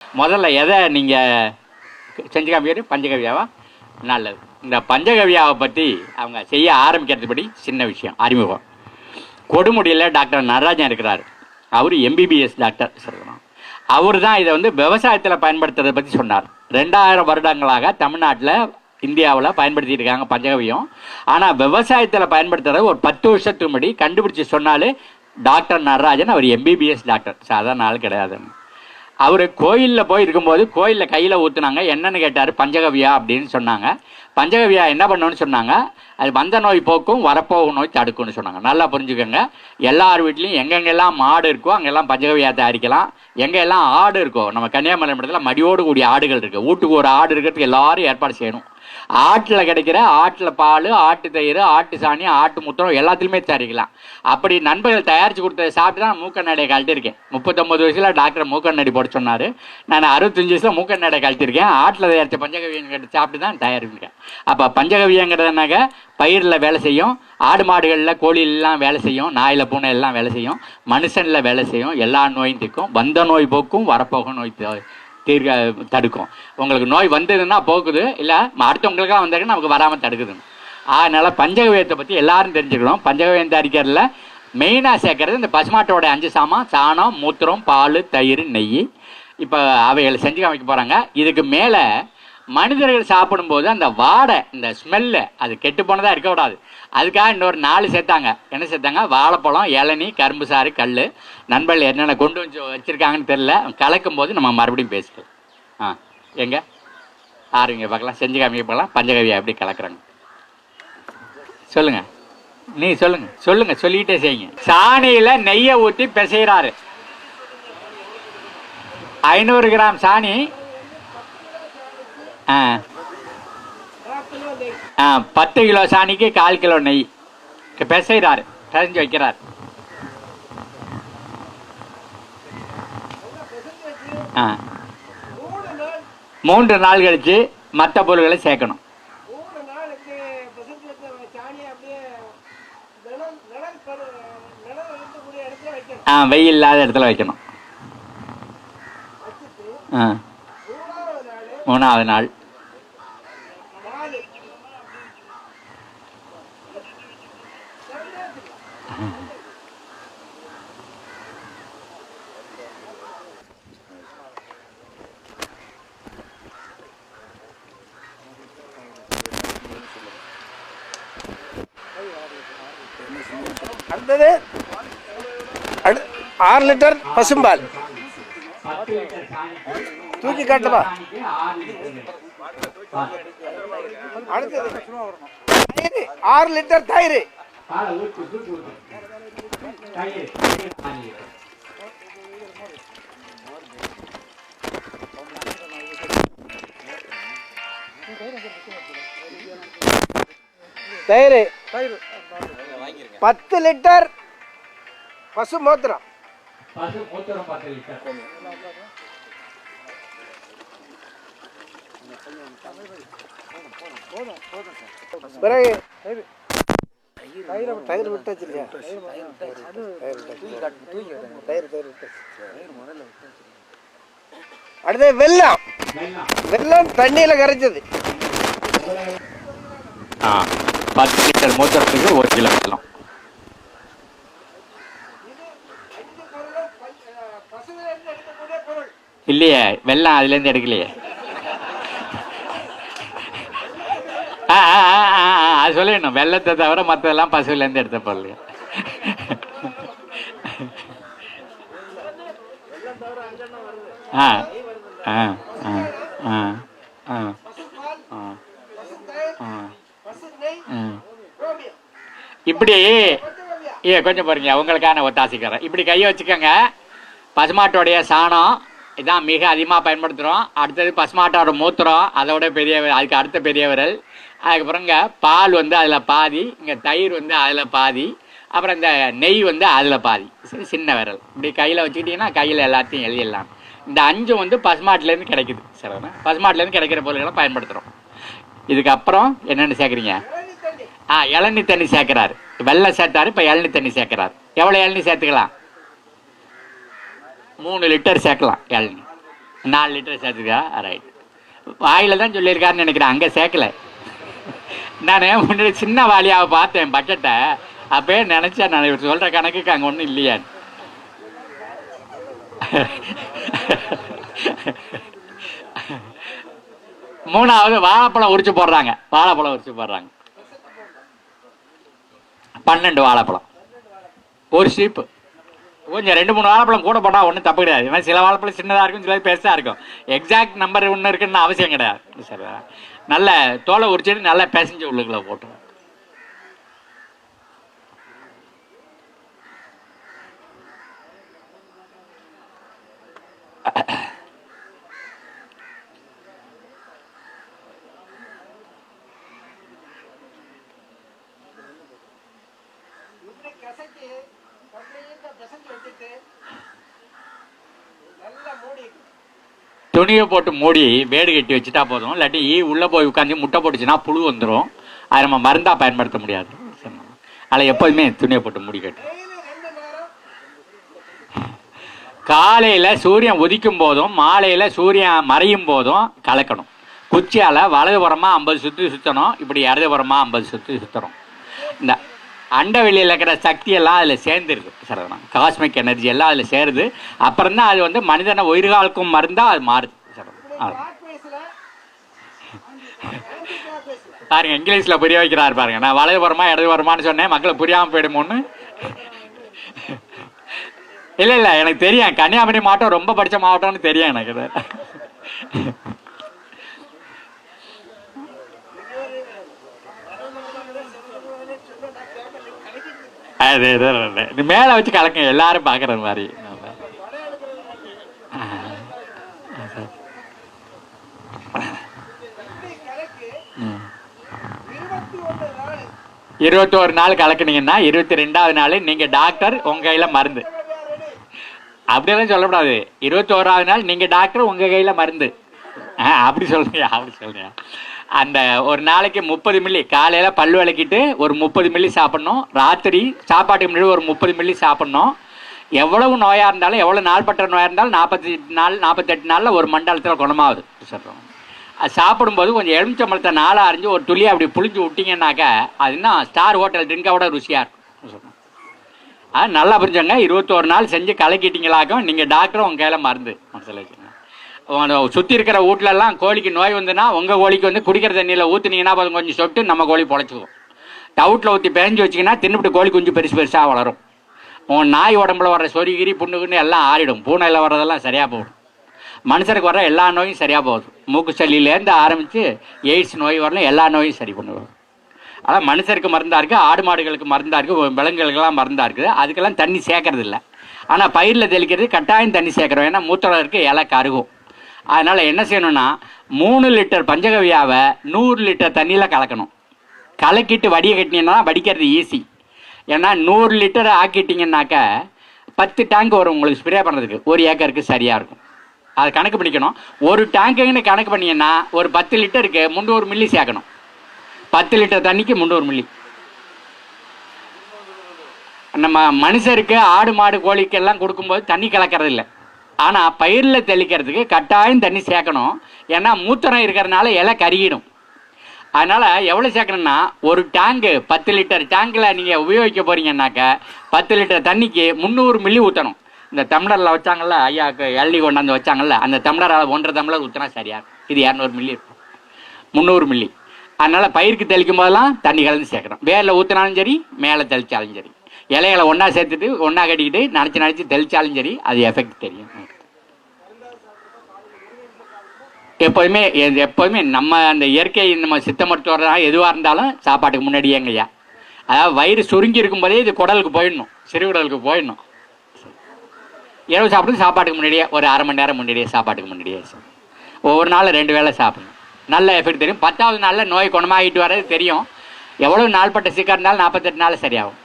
முதல்ல எதை நீங்கள் செஞ்சு காமிக்கிறது? பஞ்சகவியாவா? நல்லது. இந்த பஞ்சகவியாவை பற்றி அவங்க செய்ய ஆரம்பிக்கிறதுபடி சின்ன விஷயம் அறிமுகம். கொடுமுடியில் டாக்டர் நடராஜன் இருக்கிறார். அவர் எம்பிபிஎஸ் டாக்டர் சொல்லணும். அவர் தான் இதை விவசாயத்தில் பயன்படுத்துறதை பற்றி சொன்னார். 2000 வருடங்களாக தமிழ்நாட்டில் இந்தியாவில் பயன்படுத்திட்டு இருக்காங்க பஞ்சகவியம். ஆனால் விவசாயத்தில் பயன்படுத்துறது ஒரு 10 வருஷத்துக்கு முன்னாடி கண்டுபிடிச்சி சொன்னாலே டாக்டர் நடராஜன். அவர் எம்பிபிஎஸ் டாக்டர், சாதாரண ஆள் கிடையாதுன்னு. அவர் கோயிலில் போய் இருக்கும்போது கோயிலில் கையில் ஊற்றுனாங்க. என்னன்னு கேட்டார். பஞ்சகவியா அப்படின்னு சொன்னாங்க. பஞ்சகவியா என்ன பண்ணணும்னு சொன்னாங்க. அது வந்த நோய் போக்கும், வரப்போகும் நோய் தடுக்கும்னு சொன்னாங்க. நல்லா புரிஞ்சுக்கோங்க. எல்லார் வீட்லையும் எங்கெங்கெல்லாம் மாடு இருக்கோ அங்கெல்லாம் பஞ்சகவியா தயாரிக்கலாம். எங்கெல்லாம் ஆடு இருக்கோ, நம்ம கன்னியாகுமரி மாவட்டத்தில் மடியோடு கூடிய ஆடுகள் இருக்குது. வீட்டுக்கு ஒரு ஆடு இருக்கிறதுக்கு எல்லாரும் ஏற்பாடு செய்யணும். ஆட்டில் கிடைக்கிற ஆட்டில் பால், ஆட்டு தயிர், ஆட்டு சாணி, ஆட்டு முத்திரம் எல்லாத்துலேயுமே தயாரிக்கலாம். அப்படி நண்பர்கள் தயாரித்து கொடுத்ததை சாப்பிட்டு தான் மூக்கண்ணாடியை கழட்டிருக்கேன். 39 வயசில் டாக்டர் மூக்கண்ணாடி போட சொன்னார். நான் 65 வயசில் மூக்கண்ணாடியை கழட்டிருக்கேன். ஆட்டில் தயாரித்த பஞ்சகவியன் சாப்பிட்டு தான் தயாரிப்பேன். அப்போ பஞ்சகவியங்கிறதுனாக்க பயிரில் வேலை செய்யும், ஆடு மாடுகளில் கோழிலெலாம் வேலை செய்யும், நாயில் பூனை எல்லாம் வேலை செய்யும், மனுஷனில் வேலை செய்யும், எல்லா நோயும் தீர்க்கும், வந்த நோய் போக்கும், வரப்போகும் நோய் தடுக்கும். உங்களுக்கு நோய் வந்ததுன்னா போக்குது, இல்லை அடுத்தவங்களுக்காக வந்தாங்கன்னா நமக்கு வராமல் தடுக்குதுன்னு. அதனால் பஞ்சகவியத்தை பற்றி எல்லாரும் தெரிஞ்சுக்கணும். பஞ்சகவியம் தயாரிக்கிறதுல மெயினாக சேர்க்கறது இந்த பசுமாட்டோட 5 சாமான்: சாணம், மூத்திரம், பால், தயிர், நெய். இப்போ அவைகளை செஞ்சு காமிக்க போகிறாங்க. இதுக்கு மேலே மனிதர்கள் சாப்பிடும்போது அந்த வாடை, இந்த ஸ்மெல்லு, அது கெட்டு போனதாக இருக்கக்கூடாது. அதுக்காக இன்னொரு 4 சேர்த்தாங்க. என்ன சேர்த்தாங்க? வாழைப்பழம், இளநீ, கரும்பு சாறு, கல். நண்பர்கள் என்னென்ன கொண்டு வச்சுருக்காங்கன்னு தெரில. கலக்கும் போது நம்ம மறுபடியும் பேசிக்கலாம். எங்கே ஆரம்பிங்க பார்க்கலாம், செஞ்சு காமிக்க பார்க்கலாம். பஞ்சகவியா எப்படி கலக்குறாங்க சொல்லுங்கள். நீ சொல்லுங்கள் சொல்லிக்கிட்டே செய்யுங்க. சாணியில் நெய்யை ஊற்றி பிசைகிறாரு. 500 கிராம் சாணி, 10 கிலோ சாணிக்கு 1/4 கிலோ நெய் பிசைறாரு, பிசைஞ்சு வைக்கிறார். மூன்று நாள் கழிச்சு மற்ற பொருட்களை சேர்க்கணும். வெயில் இல்லாத இடத்துல வைக்கணும். 3ஆவது நாள் அடுத்தது 6 லிட்டர் பசும்பால் தூக்கி காட்டுமா. அடுத்தது 6 லிட்டர் தயிர். தயிர் 10 லிட்டர் பசு மூத்திரம். பிறகு தயிர் விட்டாச்சு இல்லையா? அடுத்தது வெல்லம். வெல்லம் தண்ணியில கரைச்சது. 10 லிட்டர் மூத்திரத்துக்கு 1 கிலோ வெல்லம். இல்லையே, வெல்லம் அதுலேருந்து எடுக்கலையே. அது சொல்லிடணும். வெள்ளத்தை தவிர மற்றதெல்லாம் பசுவிலேருந்து எடுத்த பொருள். இப்படி கொஞ்சம் பாருங்க, உங்களுக்கான ஒத்தாசிக்கிறேன். இப்படி கையை வச்சுக்கோங்க. பசுமாட்டோடைய சாணம் இதான் மிக அதிகமாக பயன்படுத்துகிறோம். அடுத்தது பசுமாட்டோட மூத்திரம், அதோட பெரிய, அதுக்கு அடுத்த பெரிய விரல். அதுக்கப்புறம் இங்கே பால் அதில் பாதி, இங்கே தயிர் அதில் பாதி, அப்புறம் இந்த நெய் அதில் பாதி, சின்ன விரல். இப்படி கையில் வச்சுக்கிட்டிங்கன்னா கையில் எல்லாத்தையும் எழுதிடலாம். இந்த 5 பசுமாட்டிலேருந்து கிடைக்குது. சரிண்ணா, பசுமாட்டிலேருந்து கிடைக்கிற பொருள்களை பயன்படுத்துகிறோம். இதுக்கப்புறம் என்னென்னு சேர்க்குறீங்க? இளநீ தண்ணி சேர்க்குறாரு. வெள்ளம் சேர்த்தாரு, இப்போ இளநீ தண்ணி சேர்க்குறாரு. எவ்வளோ இளநீ சேர்த்துக்கலாம்? 3 லிட்டர் சேர்க்கலாம் இளநீ. 4 லிட்டர் சேர்த்துக்கா, ரைட். வாயில் தான் சொல்லியிருக்காருன்னு நினைக்கிறேன், அங்கே சேர்க்கல. நான் முன்னாடி சின்ன வாலியாவை பார்த்தேன் பட்ஜெட்டை, அப்பயே நினச்சேன் நான் இவர் சொல்கிற கணக்குக்கு அங்கே ஒன்றும் இல்லையான்னு. மூணாவது வாழைப்பழம் உரிச்சு போடுறாங்க. 12 வாழைப்பழம் ஒரு சீப்பு. கொஞ்சம் 2-3 வாழைப்பழம் கூட போட்டால் ஒன்றும் தப்பு கிடையாது. ஏன்னா சில வாழைப்பழம் சின்னதாக இருக்கும், சில பெருசாக இருக்கும். எக்ஸாக்ட் நம்பர் ஒன்று இருக்குன்னு அவசியம் கிடையாது. சரி, நல்ல தோலை உரிச்சிட்டு நல்லா பிசைஞ்சு உள்ளுக்குள்ள போட்டு துணியை போட்டு மூடி வேடு கட்டி வச்சுட்டா போதும். இல்லாட்டி உள்ளே போய் உட்காந்து முட்டை போட்டுச்சுன்னா புழு வந்துடும். அதை நம்ம மருந்தாக பயன்படுத்த முடியாது. அதில் எப்போதுமே துணியை போட்டு மூடி கட்டு. காலையில் சூரியன் உதிக்கும் போதும் மாலையில் சூரியன் மறையும் போதும் கலக்கணும். குச்சியால் வலதுபுறமாக 50 சுற்றி சுற்றணும், இப்படி இடதுபுறமாக 50 சுற்றி சுற்றணும். இந்த அண்ட வெளியில் இருக்கிற சக்தியெல்லாம் அதில் சேர்ந்துருக்கு. சரவணா காஸ்மிக் எனர்ஜி எல்லாம் அதில் சேருது. அப்புறம் தான் அது வந்து மனிதனை உயிர்காலுக்கும் மருந்தாக அது மாறுது. சரவணா பாருங்க, இங்கிலீஷில் புரிய வைக்கிறாரு பாருங்க. நான் வலதுபுறமா இடதுபுறமான்னு சொன்னேன், மக்களை புரியாமல் போயிடுமோன்னு. இல்லை எனக்கு தெரியும், கன்னியாகுமரி மாவட்டம் ரொம்ப படித்த மாவட்டம்னு தெரியும் எனக்கு. அது மேலே வச்சு கலக்க எல்லாரும் பார்க்குற மாதிரி. 21 நாள் கலக்குனீங்கன்னா 22வது நாள் நீங்கள் டாக்டர், உங்கள் கையில் மருந்து. அப்படியெல்லாம் சொல்லக்கூடாது. 21வது நாள் நீங்கள் டாக்டர், உங்கள் கையில் மருந்து. அப்படி சொல்றீங்க. அந்த ஒரு நாளைக்கு 30 மில்லி காலையில் பல் விளக்கிட்டு ஒரு 30 மில்லி சாப்பிட்ணும். ராத்திரி சாப்பாட்டுக்கு முன்னாடி ஒரு 30 மில்லி சாப்பிட்ணும். எவ்வளவு நோயாக இருந்தாலும், எவ்வளோ நாள்பட்ட நோயாக இருந்தாலும் 48 நாளில் ஒரு மண்டலத்தில் குணமாகுது சொல்கிறோம். அது சாப்பிடும்போது கொஞ்சம் எலுமிச்சம்பழத்தை 4 அரிஞ்சு ஒரு துளியை அப்படி புளிஞ்சு விட்டிங்கன்னாக்கா அது இன்னும் ஸ்டார் ஹோட்டல் ட்ரிங்கோட ருசியாக இருக்கும் சொல்கிறோம். அது நல்லா புரிஞ்சவங்க. 21 நாள் செஞ்சு கலக்கிட்டீங்களாக்கும் நீங்கள் டாக்டரும் உங்கள் கையில் மருந்து மனசில் வச்சுங்க. சுற்றி இருக்கிற வீட்லலாம் கோழிக்கு நோய் வந்துன்னா உங்கள் கோழிக்கு வந்து குடிக்கிற தண்ணியில் ஊற்றுனீங்கன்னா அது கொஞ்சம் சொட்டு நம்ம கோழி பொழைச்சிக்கும். டவுட்டில் ஊற்றி பிழைஞ்சி வச்சிங்கன்னா தின்னுபிட்டு கோழி கொஞ்சம் பெருசாக வளரும். உன் நாய் உடம்புல வர சொரிகிரி புண்ணுக்குன்னு எல்லாம் ஆறிடும். பூனையில் வர்றதெல்லாம் சரியாக போகும். மனுஷருக்கு வர எல்லா நோயும் சரியாக போகுது. மூக்கு சளியிலேருந்து ஆரம்பித்து எய்ட்ஸ் நோய் வரலாம், எல்லா நோயும் சரி பண்ணுவோம். அதான் மனுஷருக்கு மருந்தாக இருக்குது, ஆடு மாடுகளுக்கு மருந்தாக இருக்குது, விலங்குகளுக்கெல்லாம் மருந்தாக இருக்குது. அதுக்கெல்லாம் தண்ணி சேர்க்கறது இல்லை. ஆனால் பயிரில் தெளிக்கிறது கட்டாயம் தண்ணி சேர்க்குறோம். ஏன்னா மூத்தம் இருக்குது, இலை கருகும். அதனால் என்ன செய்யணும்னா 3 லிட்டர் பஞ்சகவியாவை 100 லிட்டர் தண்ணியில் கலக்கணும். கலக்கிட்டு வடியை கட்டினீங்கன்னா வடிக்கிறது ஈஸி. ஏன்னா 100 லிட்டர் ஆக்கிட்டிங்கன்னாக்கா 10 டேங்க் வரும் உங்களுக்கு ஸ்ப்ரே பண்ணுறதுக்கு. 1 ஏக்கருக்கு சரியாக இருக்கும். அதை கணக்கு பண்ணிக்கணும். ஒரு டேங்குன்னு கணக்கு பண்ணிங்கன்னா ஒரு 10 லிட்டருக்கு 300 மில்லி சேர்க்கணும். 10 லிட்டர் தண்ணிக்கு 300 மில்லி. நம்ம மனுஷருக்கு ஆடு மாடு கோழிக்கெல்லாம் கொடுக்கும்போது தண்ணி கலக்கிறது இல்லை. ஆனால் பயிரில் தெளிக்கிறதுக்கு கட்டாயம் தண்ணி சேர்க்கணும். ஏன்னா மூத்திரம் இருக்கிறதுனால இலை கருகிடும். அதனால் எவ்வளோ சேர்க்கணும்னா ஒரு டேங்கு 10 லிட்டர் டேங்கில் நீங்கள் உபயோகிக்க போகிறீங்கன்னாக்கா 10 லிட்டர் தண்ணிக்கு 300 மில்லி ஊற்றணும். இந்த டம்ளரில் வச்சாங்கல்ல, ஐயாவுக்கு எள்ளி கொண்டாந்து வச்சாங்கல்ல, அந்த டம்ளரால் 1.5 டம்ளர் ஊற்றினா சரியாக இருக்கும். இது 200 மில்லி இருக்கும், 300 மில்லி. அதனால் பயிருக்கு தெளிக்கும் போதெல்லாம் தண்ணி கலந்து சேர்க்கணும். வேரில் ஊற்றினாலும் சரி, மேலே தெளித்தாலும் சரி, இலைகளை ஒன்றா சேர்த்துட்டு ஒன்றா கட்டிக்கிட்டு நினச்சி தெளித்தாலும் சரி, அது எஃபெக்ட் தெரியும். எப்போதுமே நம்ம அந்த இயற்கை நம்ம சித்த மருத்துவராக எதுவாக இருந்தாலும் சாப்பாட்டுக்கு முன்னாடியேங்கய்யா. அதாவது வயிறு சுருங்கி இருக்கும்போதே இது குடலுக்கு போயிடணும், சிறுகுடலுக்கு போயிடணும். இரவு சாப்பாட்டுக்கு முன்னாடியே ஒரு அரை மணி நேரம் முன்னாடியே சாப்பாட்டுக்கு முன்னாடியே ஒவ்வொரு நாளும் 2 வேளை சாப்பிடணும். நல்ல எஃபெக்ட் தெரியும். 10வது நாளில் நோய் குணமாகிட்டு வர்றது தெரியும். எவ்வளோ நாள்பட்ட சிக்கா இருந்தாலும் 48 நாள் சரியாகும்.